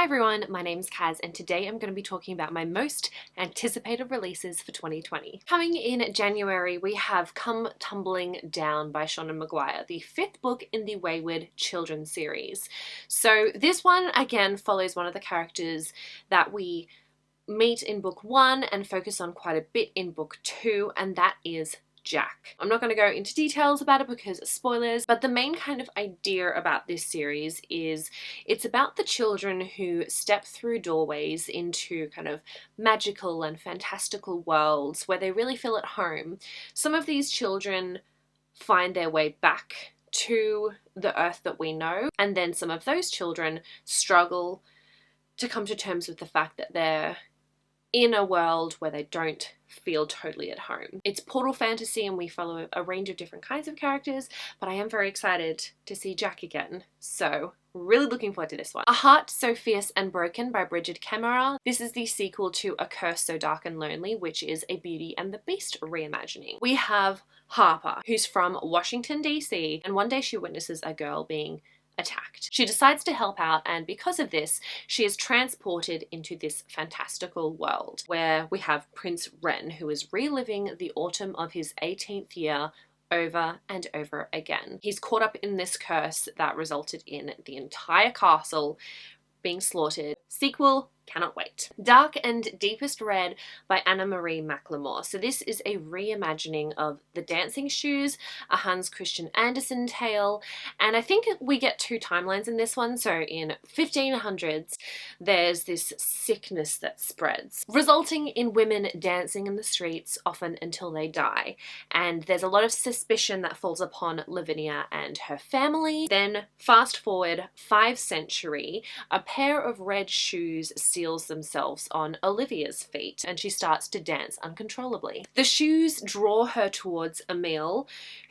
everyone, my name's Kaz and today I'm going to be talking about my most anticipated releases for 2020. Coming in January we have Come Tumbling Down by Seanan McGuire, the fifth book in the Wayward children's series. So this one again follows one of the characters that we meet in book 1 and focus on quite a bit in book 2, and that is Jack. I'm not going to go into details about it because spoilers, but the main kind of idea about this series is it's about the children who step through doorways into kind of magical and fantastical worlds where they really feel at home. Some of these children find their way back to the earth that we know, and then some of those children struggle to come to terms with the fact that they're in a world where they don't feel totally at home. It's portal fantasy and we follow a range of different kinds of characters, but I am very excited to see Jack again, so really looking forward to this one. A Heart So Fierce and Broken by Bridget Kemmerer. This is the sequel to A Curse So Dark and Lonely, which is a Beauty and the Beast reimagining. We have Harper, who's from Washington DC, and one day she witnesses a girl being attacked. She decides to help out, and because of this she is transported into this fantastical world where we have Prince Ren, who is reliving the autumn of his 18th year over and over again. He's caught up in this curse that resulted in the entire castle being slaughtered. Sequel, cannot wait. Dark and Deepest Red by Anna Marie McLemore. So this is a reimagining of The Dancing Shoes, a Hans Christian Andersen tale, and I think we get two timelines in this one. So in 1500s there's this sickness that spreads, resulting in women dancing in the streets often until they die, and there's a lot of suspicion that falls upon Lavinia and her family. Then fast forward 5th century, a pair of red shoes seals themselves on Olivia's feet and she starts to dance uncontrollably. The shoes draw her towards Emile,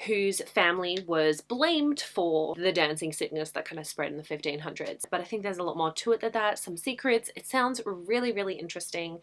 whose family was blamed for the dancing sickness that kind of spread in the 1500s. But I think there's a lot more to it than that, some secrets. It sounds really interesting.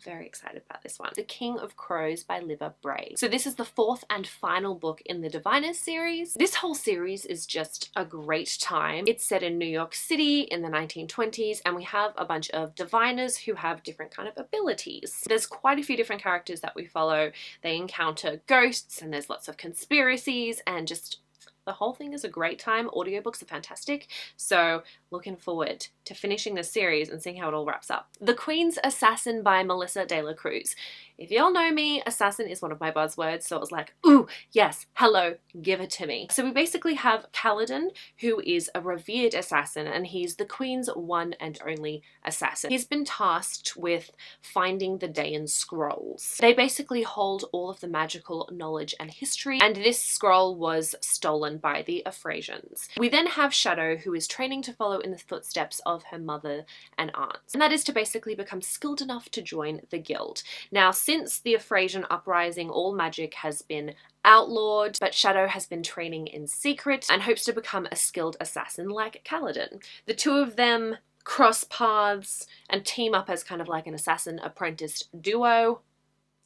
Very excited about this one. The King of Crows by Liva Bray. So this is the 4th and final book in the Diviners series. This whole series is just a great time. It's set in New York City in the 1920s, and we have a bunch of diviners who have different kind of abilities. There's quite a few different characters that we follow. They encounter ghosts and there's lots of conspiracies, and just the whole thing is a great time. Audiobooks are fantastic, so looking forward to finishing this series and seeing how it all wraps up. The Queen's Assassin by Melissa De La Cruz. If y'all know me, assassin is one of my buzzwords, so it was like, ooh, yes, hello, give it to me. So we basically have Kaladin, who is a revered assassin, and he's the Queen's one and only assassin. He's been tasked with finding the Dayan scrolls. They basically hold all of the magical knowledge and history, and this scroll was stolen by the Ephesians. We then have Shadow, who is training to follow in the footsteps of her mother and aunts, and that is to basically become skilled enough to join the guild. Now, since the Ephesian uprising, all magic has been outlawed, but Shadow has been training in secret and hopes to become a skilled assassin like Kaladin. The two of them cross paths and team up as kind of like an assassin apprentice duo.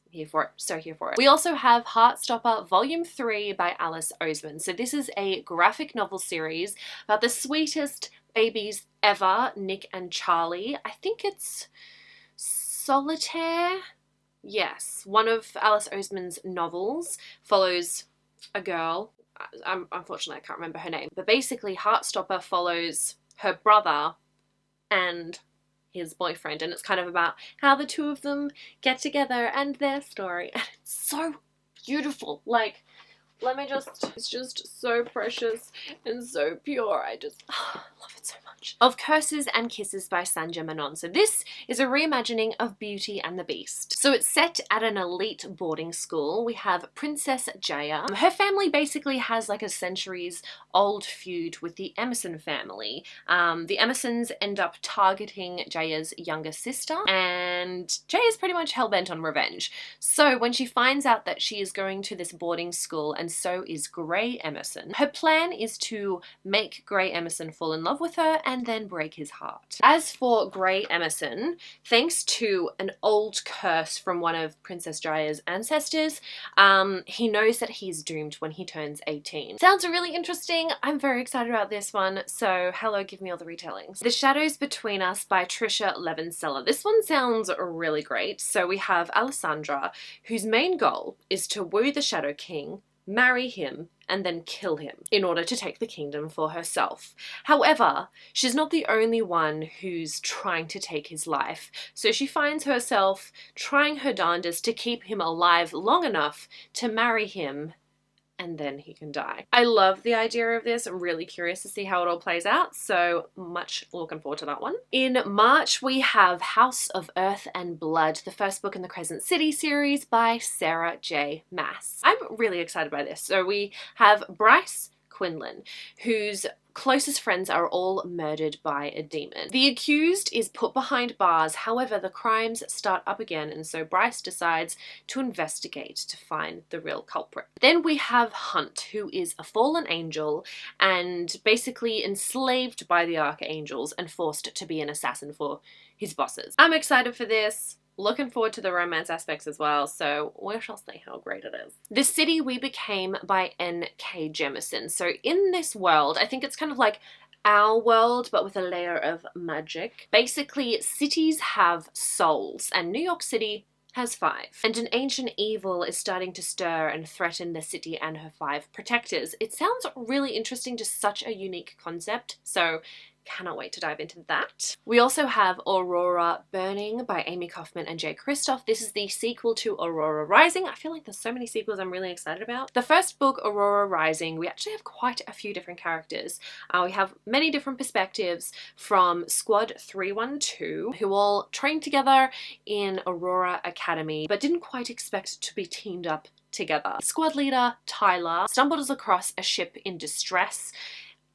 Here for it, so here for it. We also have Heartstopper Volume 3 by Alice Oseman. So this is a graphic novel series about the sweetest babies ever, Nick and Charlie. I think it's Solitaire. Yes, one of Alice Oseman's novels follows a girl. Unfortunately, I can't remember her name. But basically, Heartstopper follows her brother and his boyfriend, and it's kind of about how the two of them get together and their story. And it's so beautiful. Like, let me just, it's just so precious and so pure. I just love it so much. Of Curses and Kisses by Sanja Menon. So this is a reimagining of Beauty and the Beast. So it's set at an elite boarding school. We have Princess Jaya. Her family basically has like a centuries old feud with the Emerson family. The Emersons end up targeting Jaya's younger sister, and Jaya's pretty much hell-bent on revenge. So when she finds out that she is going to this boarding school and and so is Grey Emerson. Her plan is to make Grey Emerson fall in love with her and then break his heart. As for Grey Emerson, thanks to an old curse from one of Princess Dryer's ancestors, he knows that he's doomed when he turns 18. Sounds really interesting. I'm very excited about this one, so hello, give me all the retellings. The Shadows Between Us by Trisha Levenseller. This one sounds really great. So we have Alessandra, whose main goal is to woo the Shadow King, marry him, and then kill him in order to take the kingdom for herself. However, she's not the only one who's trying to take his life, so she finds herself trying her darndest to keep him alive long enough to marry him, and then he can die. I love the idea of this. I'm really curious to see how it all plays out, so much looking forward to that one. In March, we have House of Earth and Blood, the first book in the Crescent City series by Sarah J. Maas. I'm really excited by this. So we have Bryce Quinlan, whose closest friends are all murdered by a demon. The accused is put behind bars, however the crimes start up again, and so Bryce decides to investigate to find the real culprit. Then we have Hunt, who is a fallen angel and basically enslaved by the archangels and forced to be an assassin for his bosses. I'm excited for this. Looking forward to the romance aspects as well, so we shall see how great it is. The City We Became by N.K. Jemisin. So in this world, I think it's kind of like our world, but with a layer of magic. Basically, cities have souls, and New York City has 5. And an ancient evil is starting to stir and threaten the city and her 5 protectors. It sounds really interesting, just such a unique concept, so cannot wait to dive into that. We also have Aurora Burning by Amy Kaufman and Jay Kristoff. This is the sequel to Aurora Rising. I feel like there's so many sequels I'm really excited about. The first book, Aurora Rising, we actually have quite a few different characters. We have many different perspectives from Squad 312, who all trained together in Aurora Academy, but didn't quite expect to be teamed up together. Squad leader Tyler stumbles across a ship in distress.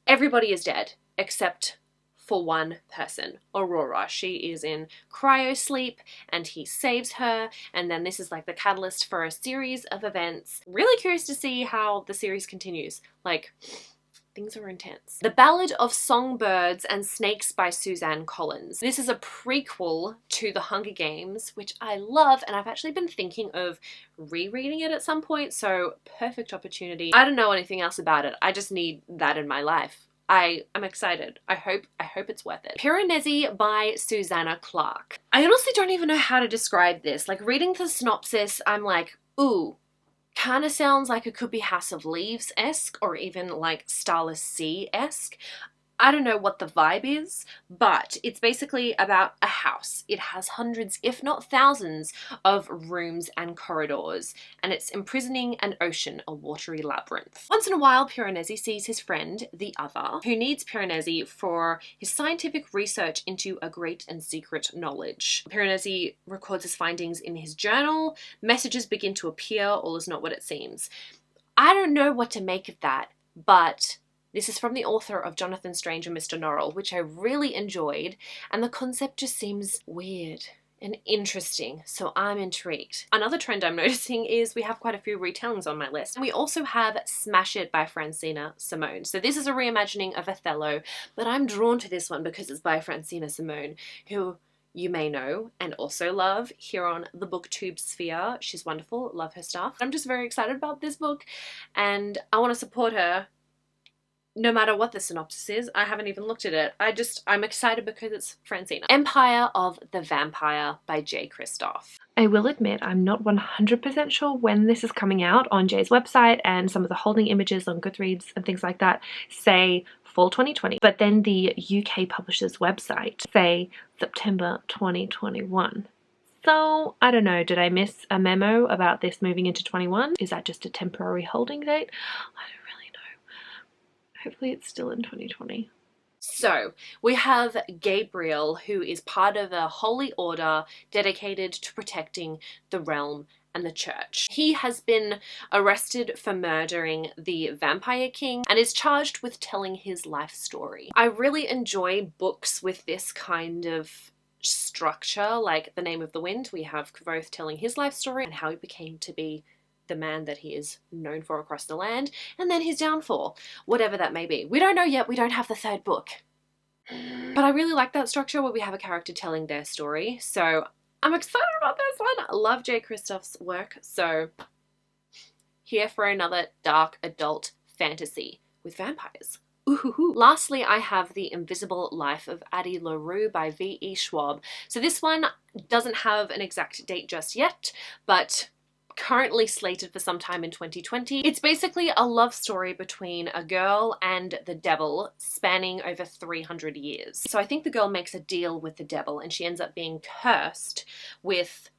Everybody is dead, except for one person, Aurora. She is in cryo sleep and he saves her, and then this is like the catalyst for a series of events. Really curious to see how the series continues. Like, things are intense. The Ballad of Songbirds and Snakes by Suzanne Collins. This is a prequel to The Hunger Games, which I love, and I've actually been thinking of rereading it at some point, so perfect opportunity. I don't know anything else about it. I just need that in my life. I'm excited. I hope it's worth it. Piranesi by Susanna Clark. I honestly don't even know how to describe this. Like, reading the synopsis, I'm like, ooh, kind of sounds like it could be House of Leaves-esque or even like Starless Sea-esque. I don't know what the vibe is, but it's basically about a house. It has hundreds, if not thousands, of rooms and corridors, and it's imprisoning an ocean, a watery labyrinth. Once in a while, Piranesi sees his friend, the Other, who needs Piranesi for his scientific research into a great and secret knowledge. Piranesi records his findings in his journal. Messages begin to appear. All is not what it seems. I don't know what to make of that, but this is from the author of Jonathan Strange and Mr. Norrell, which I really enjoyed, and the concept just seems weird and interesting, so I'm intrigued. Another trend I'm noticing is we have quite a few retellings on my list. And we also have Smash It by Francina Simone. So this is a reimagining of Othello, but I'm drawn to this one because it's by Francina Simone, who you may know and also love here on the BookTube sphere. She's wonderful, love her stuff. I'm just very excited about this book, and I want to support her no matter what the synopsis is. I haven't even looked at it. I'm excited because it's Francina. Empire of the Vampire by Jay Kristoff. I will admit I'm not 100% sure when this is coming out on Jay's website, and some of the holding images on Goodreads and things like that say fall 2020, but then the UK publisher's website say September 2021. So, I don't know, did I miss a memo about this moving into 21? Is that just a temporary holding date? I don't really know. Hopefully it's still in 2020. So, we have Gabriel, who is part of a holy order dedicated to protecting the realm and the church. He has been arrested for murdering the Vampire King and is charged with telling his life story. I really enjoy books with this kind of structure, like The Name of the Wind. We have Kvothe telling his life story and how he became to be the man that he is known for across the land, and then his downfall, whatever that may be. We don't know yet, we don't have the third book. But I really like that structure where we have a character telling their story, so I'm excited about this one. I love J. Kristoff's work, so here for another dark adult fantasy with vampires. Ooh. Lastly, I have The Invisible Life of Addie LaRue by V.E. Schwab. So this one doesn't have an exact date just yet, but currently slated for sometime in 2020. It's basically a love story between a girl and the devil spanning over 300 years. So I think the girl makes a deal with the devil and she ends up being cursed with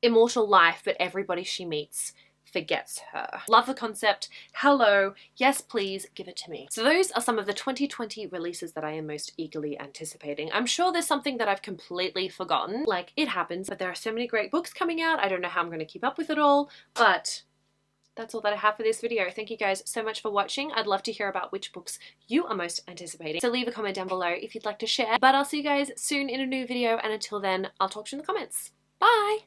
immortal life, but everybody she meets forgets her. Love the concept. Hello. Yes, please give it to me. So those are some of the 2020 releases that I am most eagerly anticipating. I'm sure there's something that I've completely forgotten. Like, it happens, but there are so many great books coming out. I don't know how I'm going to keep up with it all, but that's all that I have for this video. Thank you guys so much for watching. I'd love to hear about which books you are most anticipating. So leave a comment down below if you'd like to share. But I'll see you guys soon in a new video, and until then, I'll talk to you in the comments. Bye!